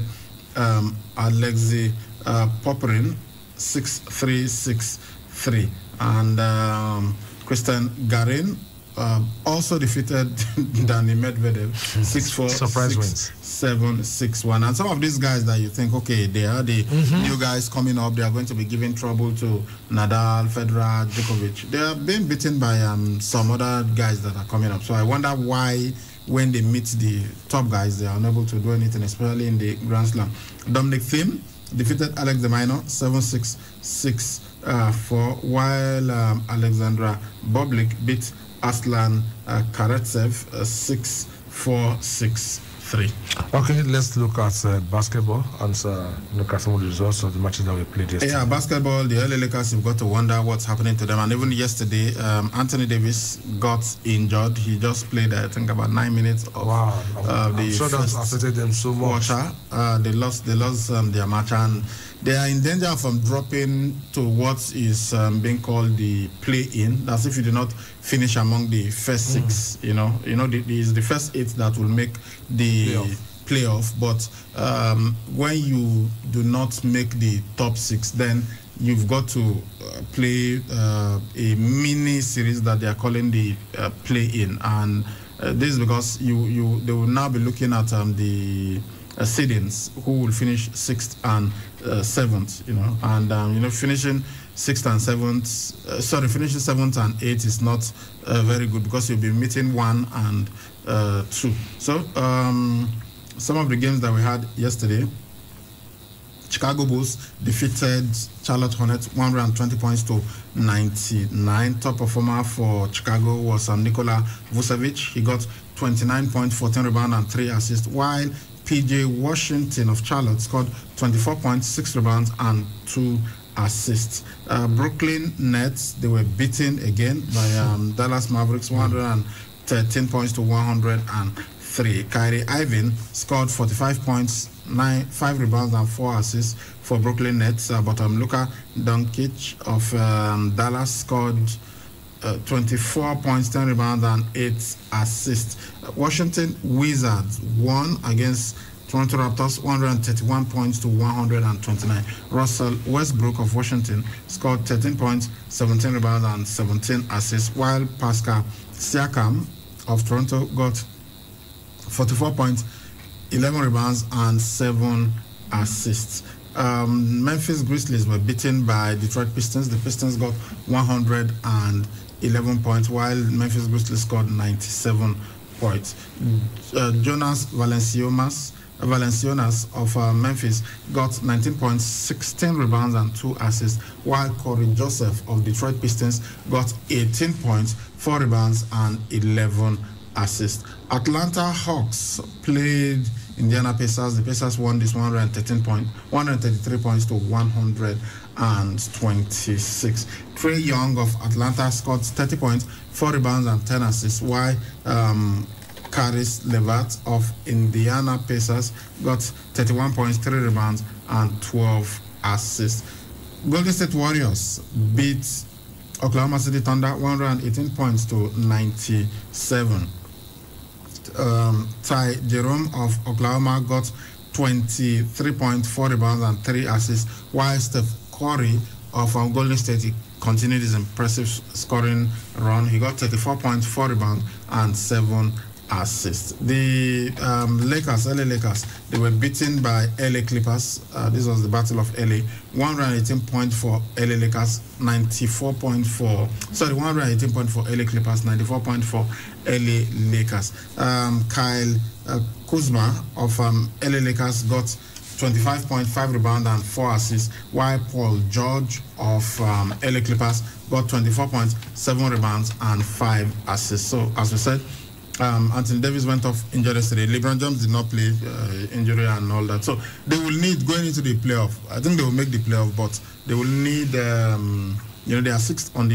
Alexei Popyrin 6-3, 6-3. And Christian Garin also defeated Dani Medvedev 6-4, surprise wins, 6-7, 6-1. And some of these guys that you think, okay, they are the new guys coming up, they are going to be giving trouble to Nadal, Federer, Djokovic. They are being beaten by some other guys that are coming up. So I wonder why, when they meet the top guys, they are unable to do anything, especially in the Grand Slam. Dominic Thiem defeated Alex de Minaur 7-6, 6-4, while Alexandra Bublik beat Aslan Karatsev 6-4, 6-3. Okay, let's look at basketball and look at some of the results of the matches that we played yesterday. Yeah, basketball, the LA Lakers have got to wonder what's happening to them. And even yesterday, Anthony Davis got injured. He just played, I think, about 9 minutes of I'm sure that affected them so much. They lost their match, and they are in danger from dropping to what is being called the play-in. That's if you do not finish among the first six. It's the first 8 that will make the playoff. But when you do not make the top 6, then you've got to play a mini series that they are calling the play-in, and this is because they will now be looking at the seedings, who will finish 6th and 7th, and finishing 6th and 7th, finishing 7th and 8th is not very good, because you'll be meeting 1 and 2. So some of the games that we had yesterday: Chicago Bulls defeated Charlotte Hornets 120 points to 99. Top performer for Chicago was Nikola Vucevic. He got 29 points, 14 rebounds, and 3 assists, while PJ Washington of Charlotte scored 24 points, 6 rebounds, and 2 assists. Brooklyn Nets, they were beaten again by Dallas Mavericks 113 points to 103. Kyrie Irving scored 45 points, 5 rebounds, and 4 assists for Brooklyn Nets. But Luka Doncic of Dallas scored 24 points, 10 rebounds, and 8 assists. Washington Wizards won against Toronto Raptors 131 points to 129. Russell Westbrook of Washington scored 13 points, 17 rebounds, and 17 assists, while Pascal Siakam of Toronto got 44 points, 11 rebounds, and 7 assists. Memphis Grizzlies were beaten by Detroit Pistons. The Pistons got 111 points, while Memphis Grizzlies scored 97 points. Jonas Valanciunas of Memphis got 19 points, 16 rebounds, and 2 assists, while Corey Joseph of Detroit Pistons got 18 points, 4 rebounds, and 11 assists. Atlanta Hawks played Indiana Pacers. The Pacers won this 133 points to 126. Trae Young of Atlanta scored 30 points, 4 rebounds, and 10 assists, while Caris LeVert of Indiana Pacers got 31 points, 3 rebounds, and 12 assists. Golden State Warriors beat Oklahoma City Thunder 118 points to 97. Ty Jerome of Oklahoma got 23 points, 4 rebounds, and 3 assists, while Steph Curry of Golden State continued his impressive scoring run. He got 34 points, 4 rebounds, and 7 assists. The LA Lakers, they were beaten by LA Clippers. This was the Battle of LA. 118 points for LA Lakers, 94 points for... 118 points for LA Clippers, 94 points for LA Lakers. Kyle Kuzma of LA Lakers got 25.5 rebounds and 4 assists, while Paul George of LA Clippers got 24 points, 7 rebounds, and 5 assists. So, as we said, Anthony Davis went off injured yesterday. LeBron James did not play, injury and all that. So they will need, going into the playoff, I think they will make the playoff, but they will need, they are 6th on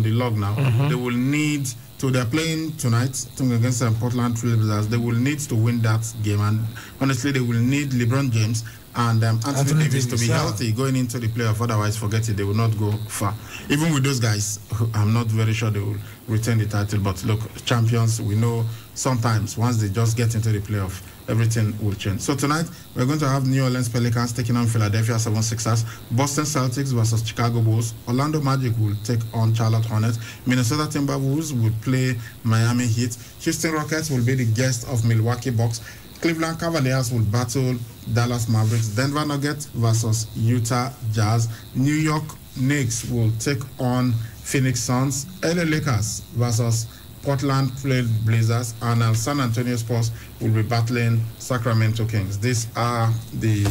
the log now. Mhm. They will need to, they're playing tonight against Portland Trail Blazers. They will need to win that game, and honestly, they will need LeBron James and Anthony Davis to be healthy going into the playoff. Otherwise, forget it, they will not go far. Even with those guys, I'm not very sure they will retain the title. But look, champions, we know sometimes once they just get into the playoff, everything will change. So tonight, we're going to have New Orleans Pelicans taking on Philadelphia 76ers, Boston Celtics versus Chicago Bulls, Orlando Magic will take on Charlotte Hornets, Minnesota Timberwolves will play Miami Heat, Houston Rockets will be the guest of Milwaukee Bucks, Cleveland Cavaliers will battle Dallas Mavericks, Denver Nuggets versus Utah Jazz, New York Knicks will take on Phoenix Suns, LA Lakers versus Portland Trail Blazers, and San Antonio Spurs will be battling Sacramento Kings. These are the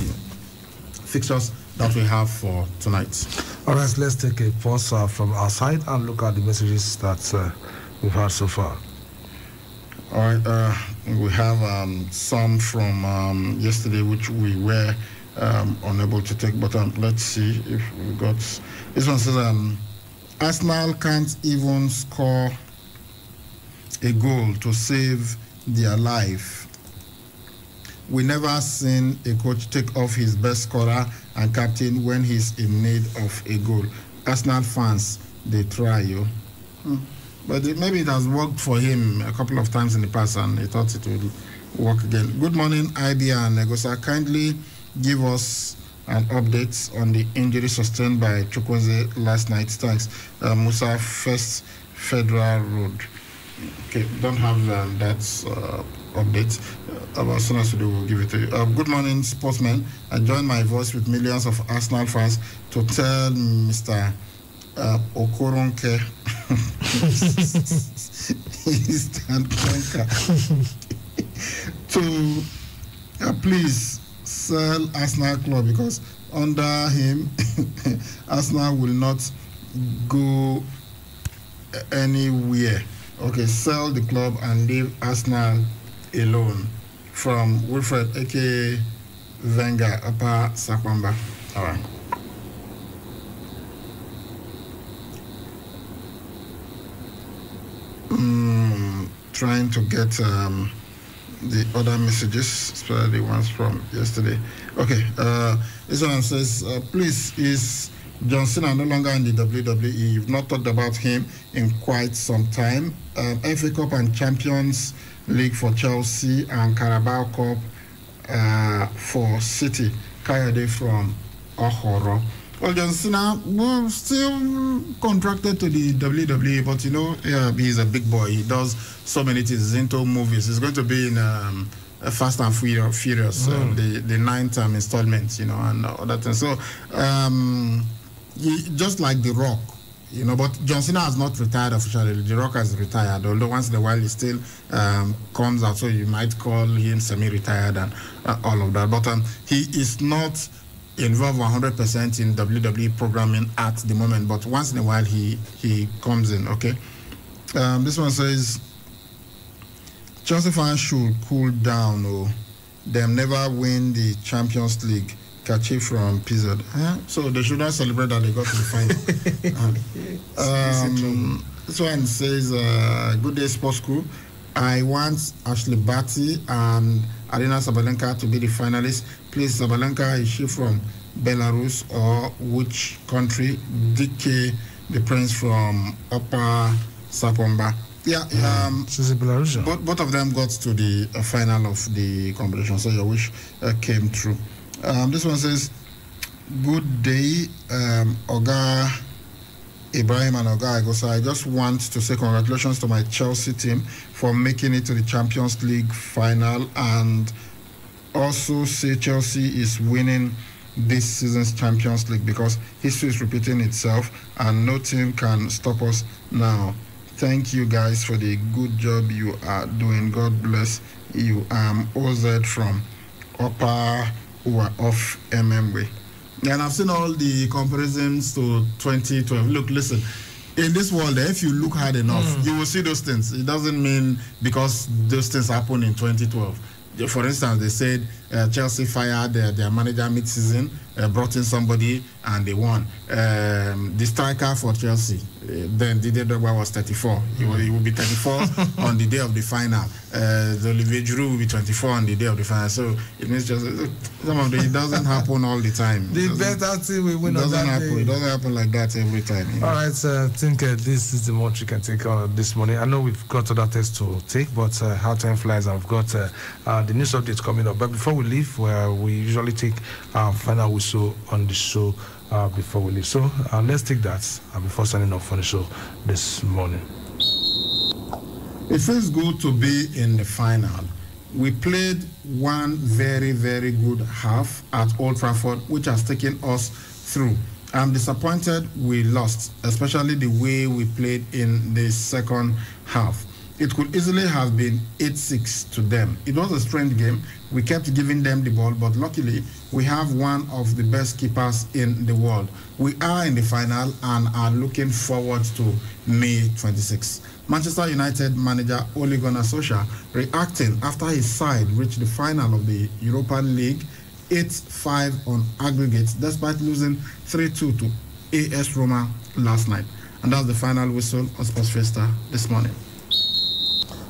fixtures that we have for tonight. All right, let's take a pause from our side and look at the messages that we've had so far. All right, we have some from yesterday which we were unable to take, but let's see if we got. This one says Arsenal can't even score a goal to save their life. We never seen a coach take off his best scorer and captain when he's in need of a goal. Arsenal fans, they try you. But maybe it has worked for him a couple of times in the past and he thought it would work again. Good morning, Idea and Negosa. Kindly give us an update on the injury sustained by Chukwueze last night. Thanks. Musa, First Federal Road. Okay, don't have that update. As soon as we do, we'll give it to you. Good morning, sportsmen. I join my voice with millions of Arsenal fans to tell Mr. Okoronke to please sell Arsenal club, because under him Arsenal will not go anywhere. Okay, sell the club and leave Arsenal alone. From Wilfred, aka Venga, Upper Sakwamba. All right. Trying to get the other messages, especially the ones from yesterday. Okay, this one says, please, is John Cena no longer in the WWE? You've not talked about him in quite some time. FA Cup and Champions League for Chelsea and Carabao Cup for City. Kayode from Ohoro. Well, John Cena still contracted to the WWE, but you know, he's a big boy. He does so many things. He's into movies. He's going to be in Fast and Furious, the 9th installment, you know, and other things. So, he, just like The Rock, you know, but John Cena has not retired officially. The Rock has retired, although once in a while he still comes out, so you might call him semi-retired and all of that. But he is not involved 100% in WWE programming at the moment, but once in a while he comes in. Okay, this one says Chelsea fans should cool down. them never win the Champions League. Kachi from PZ. So they should not celebrate that they got to the final. This one says, good day, sports crew. I want Ashley Batty and Arina Sabalenka to be the finalists. Please, Sabalenka, is she from Belarus or which country? DK, the prince from Upper Sapomba. Yeah, she's in Belarus. Both of them got to the final of the competition, so your wish came true. This one says, good day, Oga Ibrahim and Oga Agosa. I just want to say congratulations to my Chelsea team for making it to the Champions League final, and also say Chelsea is winning this season's Champions League because history is repeating itself and no team can stop us now. Thank you guys for the good job you are doing. God bless you. OZ from Upper off MMW. And I've seen all the comparisons to 2012. Look, listen, in this world, if you look hard enough, you will see those things. It doesn't mean because those things happened in 2012. For instance, they said Chelsea fired their manager mid-season, brought in somebody, and they won. The striker for Chelsea, then Didier Drogba was 34. He will be 34 on the day of the final. Olivier Giroud will be 24 on the day of the final. So it means just some of it doesn't happen all the time. The better team will win on that day. It doesn't happen like that every time. All right, I think this is the much you can take on this morning. I know we've got other tests to take, but how time flies, and we've got the news updates coming up. But before we leave, we usually take final whistle on the show before we leave. So let's take that before signing off on the show this morning. It feels good to be in the final. We played one very, very good half at Old Trafford, which has taken us through. I'm disappointed we lost, especially the way we played in the second half. It could easily have been 8-6 to them. It was a strange game. We kept giving them the ball, but luckily we have one of the best keepers in the world. We are in the final and are looking forward to May 26. Manchester United manager Ole Gunnar Solskjaer reacting after his side reached the final of the Europa League 8-5 on aggregate, despite losing 3-2 to AS Roma last night. And that's the final whistle on Sports Fiesta this morning.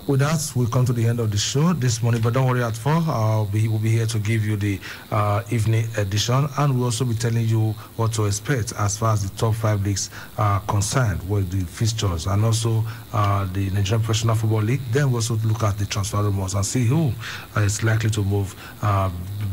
With that, we'll come to the end of the show this morning, but don't worry at all. We'll be here to give you the evening edition, and we'll also be telling you what to expect as far as the top 5 leagues are concerned with the fixtures, and also the Nigerian Professional Football League. Then we'll also look at the transfer rumors and see who is likely to move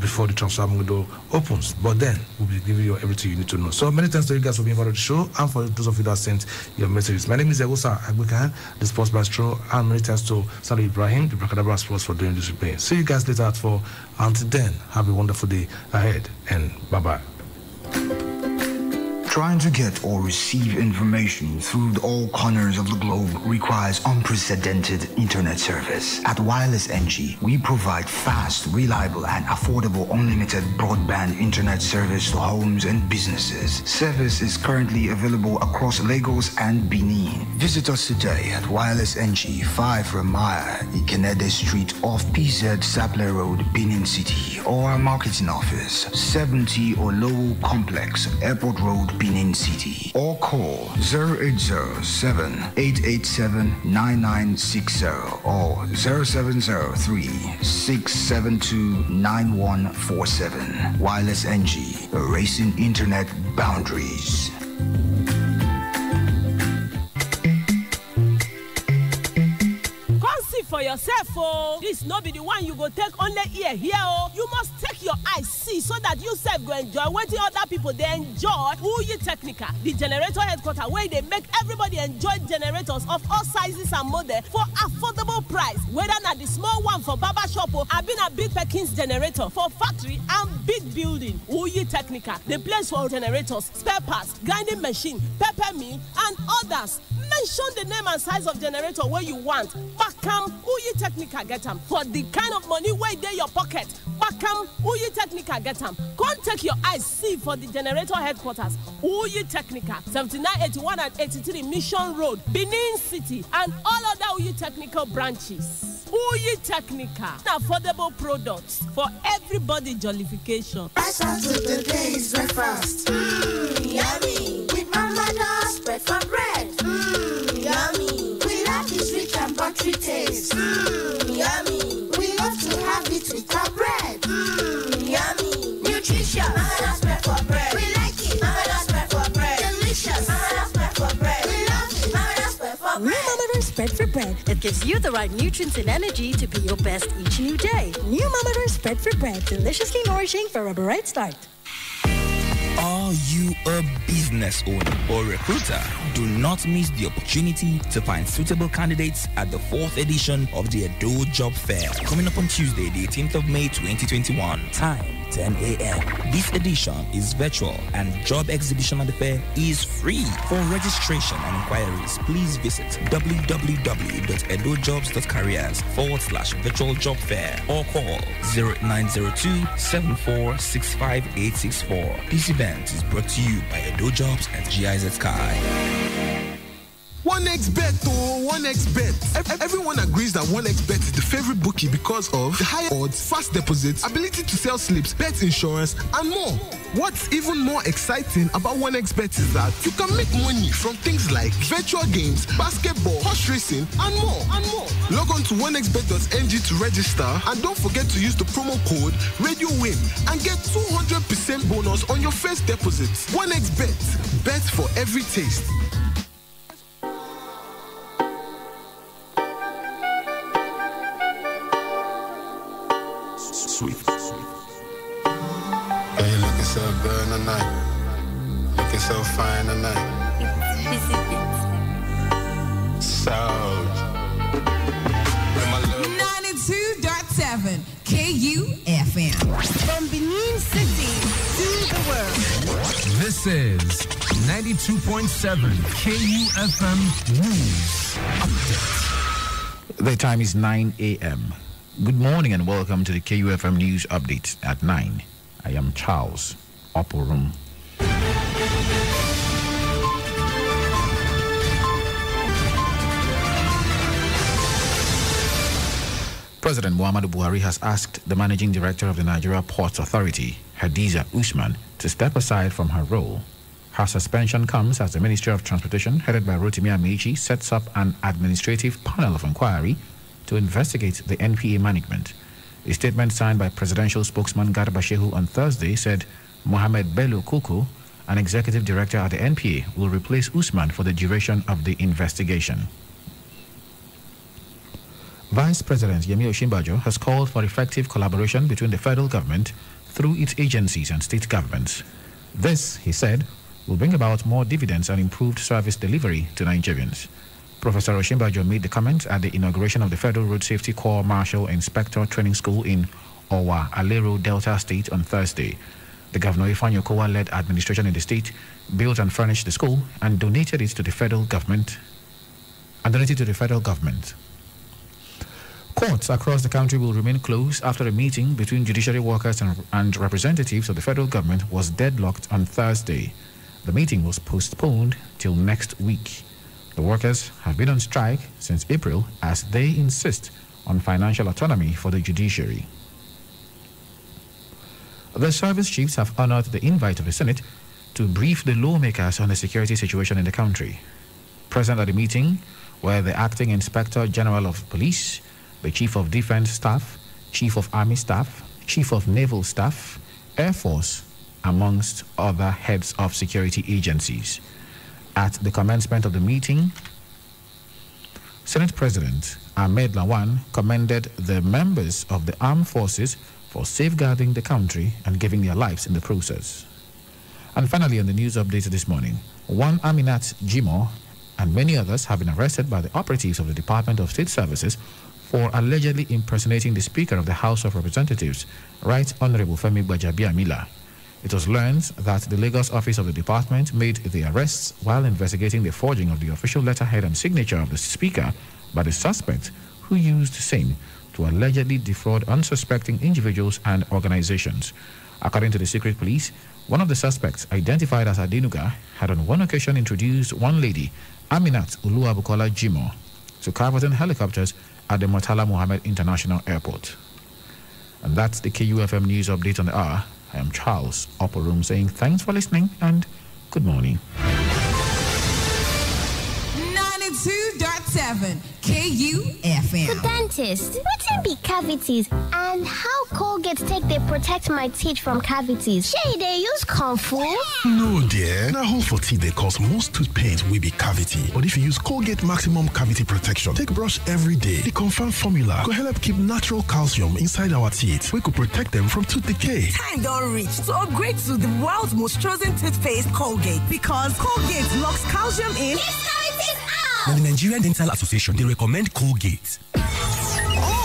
before the transfer window opens. But then we'll be giving you everything you need to know. So many thanks to you guys for being part of the show, and for those of you that sent your messages. My name is Egosa Agbekan, the Sports Maestro, and many thanks to Sally Ibrahim, the Bracadabra Sports, for doing this replay. See you guys later at 4. Until then, have a wonderful day ahead, and bye-bye. Trying to get or receive information through all corners of the globe requires unprecedented internet service. At Wireless NG, we provide fast, reliable, and affordable unlimited broadband internet service to homes and businesses. Service is currently available across Lagos and Benin. Visit us today at Wireless NG, 5 Ramaya, Ikenede Street off PZ Sapler Road, Benin City, or our marketing office, 70 Olowo Complex, Airport Road, Benin City, or call 0807-887-9960 or 0703-672-9147. Wireless NG, erasing internet boundaries. For yourself, oh, this no be the one you go take only ear here, oh. You must take your eyes see so that you self go enjoy what the other people they enjoy. Uyi Technica, the generator headquarter where they make everybody enjoy generators of all sizes and models for affordable price. Whether not the small one for barber shop or I've been a big Perkins generator for factory and big building. Uyi Technica, the place for generators, spare parts, grinding machine, pepper mill, and others. Mention the name and size of generator where you want. Bakam Uyi Technica get them. For the kind of money where they your pocket. Bakam Uyi Technica get them. Come take your eyes see for the generator headquarters. Uyi Technica, 7981 and 83 Mission Road, Benin City, and all other Uyi Technical branches. Uyi Technica. Affordable products for everybody jollification. Rise up to the day's breakfast. Yummy. With Mama Do's bread for bread. Yummy. We love this rich and buttery taste. Yummy. We love to have it with our bread. Yummy. Nutritious. Mama Do's bread for bread. We like it. Mama Do's bread for bread. Delicious. Mama Do's bread for bread. We love it. Mama Do's bread for bread. New Mama Do's bread for bread. It gives you the right nutrients and energy to be your best each new day. New Mama Do's bread for bread. Deliciously nourishing for a bright start. Are you a business owner or recruiter? Do not miss the opportunity to find suitable candidates at the 4th edition of the Edo Job Fair, coming up on Tuesday, the 18th of May 2021. Time 10 a.m. This edition is virtual and job exhibition at the fair is free. For registration and inquiries, please visit www.edojobs.careers/virtual job fair or call 0902-7465-864. This event is brought to you by Edo Jobs and GIZ Sky. 1xBet, oh, 1xBet. Everyone agrees that 1xBet is the favorite bookie because of the higher odds, fast deposits, ability to sell slips, bet insurance, and more. What's even more exciting about 1xBet is that you can make money from things like virtual games, basketball, horse racing, and more. Log on to 1xBet.ng to register, and don't forget to use the promo code RadioWin and get 200% bonus on your first deposit. 1xBet, bet for every taste. Sweet. Girl, you looking so good tonight. Looking so fine tonight. So 92.7 KUFM. From Benin City to the world. This is 92.7 KUFM News Update. The time is 9 a.m. Good morning and welcome to the KUFM News Update at 9. I am Charles Oporum. President Muhammadu Buhari has asked the Managing Director of the Nigeria Ports Authority, Hadiza Usman, to step aside from her role. Her suspension comes as the Ministry of Transportation, headed by Rotimi Amici, sets up an administrative panel of inquiry to investigate the NPA management. A statement signed by presidential spokesman Garba Shehu on Thursday said Mohamed Bello Koko, an executive director at the NPA, will replace Usman for the duration of the investigation. Vice President Yemi Osinbajo has called for effective collaboration between the federal government through its agencies and state governments. This, he said, will bring about more dividends and improved service delivery to Nigerians. Professor Osinbajo made the comment at the inauguration of the Federal Road Safety Corps Marshal Inspector Training School in Owa, Alero, Delta State on Thursday. The Governor Ifeanyi Okowa-led administration in the state built and furnished the school and donated it to the federal government. Courts across the country will remain closed after a meeting between judiciary workers and representatives of the federal government was deadlocked on Thursday. The meeting was postponed till next week. The workers have been on strike since April as they insist on financial autonomy for the judiciary. The service chiefs have honored the invite of the Senate to brief the lawmakers on the security situation in the country. Present at the meeting were the Acting Inspector General of Police, the Chief of Defense Staff, Chief of Army Staff, Chief of Naval Staff, Air Force, amongst other heads of security agencies. At the commencement of the meeting, Senate President Ahmed Lawan commended the members of the armed forces for safeguarding the country and giving their lives in the process. And finally, on the news update this morning, one Aminat Jimoh and many others have been arrested by the operatives of the Department of State Services for allegedly impersonating the Speaker of the House of Representatives, Right Honorable Femi Gbajabiamila. It was learned that the Lagos office of the department made the arrests while investigating the forging of the official letterhead and signature of the Speaker by the suspect, who used the same to allegedly defraud unsuspecting individuals and organizations. According to the secret police, one of the suspects, identified as Adenuga, had on one occasion introduced one lady, Aminat Oluwabukola Jimoh, to Carverton Helicopters at the Murtala Mohammed International Airport. And that's the KUFM News Update on the hour. I am Charles Opperum saying thanks for listening and good morning. 92.7 KUFM. The dentist. Wetin be cavities and how Colgate take they protect my teeth from cavities? Shey they use Kung Fu? No, dear. Now, hole for teeth they cause most tooth pains will be cavity. But if you use Colgate Maximum Cavity Protection, take brush every day. The confirmed formula could help keep natural calcium inside our teeth. We could protect them from tooth decay. Time don't reach to upgrade to the world's most chosen toothpaste, Colgate. Because Colgate locks calcium in. Now, the Nigerian Dental Association, they recommend Colgate.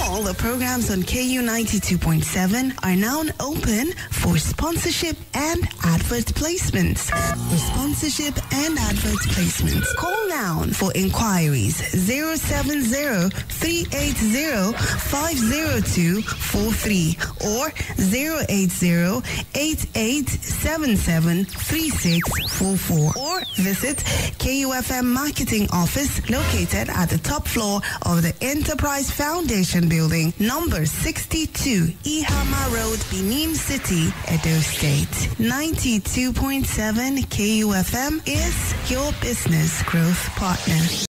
All the programs on KU 92.7 are now open for sponsorship and advert placements. For sponsorship and advert placements, call now for inquiries 070-380-50243 or 080-8877-3644 or visit KUFM Marketing Office located at the top floor of the Enterprise Foundation Building, number 62, Ihama Road, Benin City, Edo State. 92.7 KUFM is your business growth partner.